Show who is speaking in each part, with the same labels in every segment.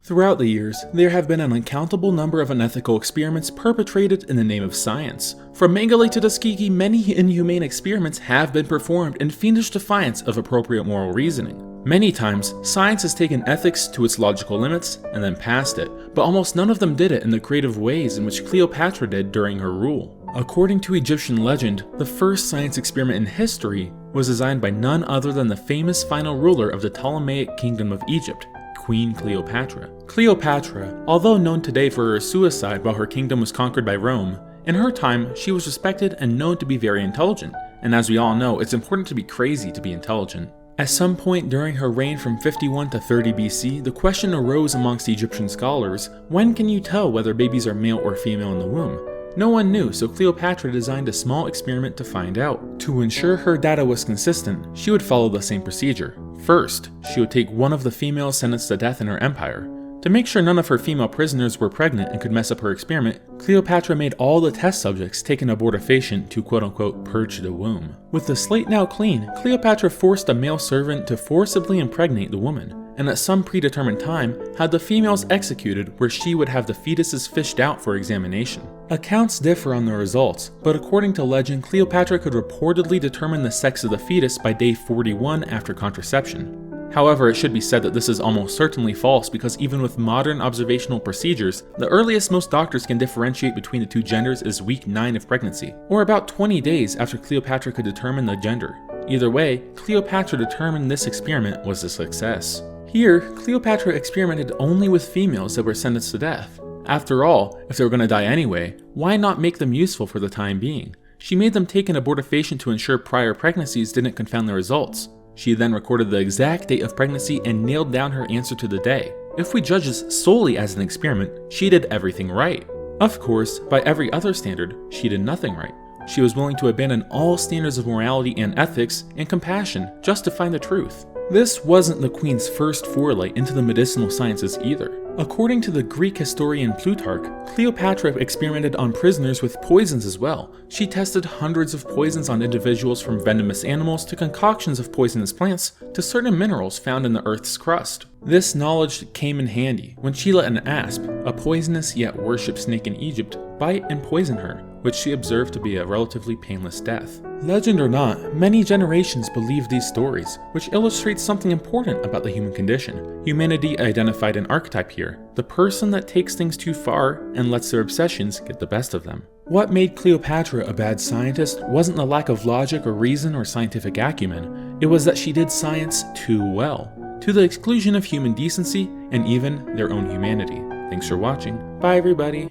Speaker 1: Throughout the years, there have been an uncountable number of unethical experiments perpetrated in the name of science. From Mengele to Tuskegee, many inhumane experiments have been performed in fiendish defiance of appropriate moral reasoning. Many times, science has taken ethics to its logical limits and then passed it, but almost none of them did it in the creative ways in which Cleopatra did during her rule. According to Egyptian legend, the first science experiment in history was designed by none other than the famous final ruler of the Ptolemaic Kingdom of Egypt, Queen Cleopatra. Cleopatra, although known today for her suicide while her kingdom was conquered by Rome, in her time she was respected and known to be very intelligent, and as we all know, it's important to be crazy to be intelligent. At some point during her reign from 51 to 30 BC, the question arose amongst Egyptian scholars, when can you tell whether babies are male or female in the womb? No one knew, so Cleopatra designed a small experiment to find out. To ensure her data was consistent, she would follow the same procedure. First, she would take one of the females sentenced to death in her empire. To make sure none of her female prisoners were pregnant and could mess up her experiment, Cleopatra made all the test subjects take an abortifacient to quote-unquote purge the womb. With the slate now clean, Cleopatra forced a male servant to forcibly impregnate the woman, and at some predetermined time had the females executed where she would have the fetuses fished out for examination. Accounts differ on the results, but according to legend, Cleopatra could reportedly determine the sex of the fetus by day 41 after contraception. However, it should be said that this is almost certainly false because even with modern observational procedures, the earliest most doctors can differentiate between the two genders is week 9 of pregnancy, or about 20 days after Cleopatra could determine the gender. Either way, Cleopatra determined this experiment was a success. Here, Cleopatra experimented only with females that were sentenced to death. After all, if they were going to die anyway, why not make them useful for the time being? She made them take an abortifacient to ensure prior pregnancies didn't confound the results. She then recorded the exact date of pregnancy and nailed down her answer to the day. If we judge this solely as an experiment, she did everything right. Of course, by every other standard, she did nothing right. She was willing to abandon all standards of morality and ethics and compassion just to find the truth. This wasn't the queen's first foray into the medicinal sciences either. According to the Greek historian Plutarch, Cleopatra experimented on prisoners with poisons as well. She tested hundreds of poisons on individuals, from venomous animals to concoctions of poisonous plants to certain minerals found in the earth's crust. This knowledge came in handy when she let an asp, a poisonous yet worshipped snake in Egypt, bite and poison her, which she observed to be a relatively painless death. Legend or not, many generations believe these stories, which illustrates something important about the human condition. Humanity identified an archetype here, the person that takes things too far and lets their obsessions get the best of them. What made Cleopatra a bad scientist wasn't the lack of logic or reason or scientific acumen, it was that she did science too well, to the exclusion of human decency and even their own humanity. Thanks for watching. Bye everybody.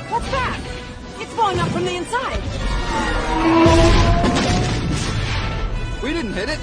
Speaker 2: What's that? It's blowing up from the inside!
Speaker 3: We didn't hit it.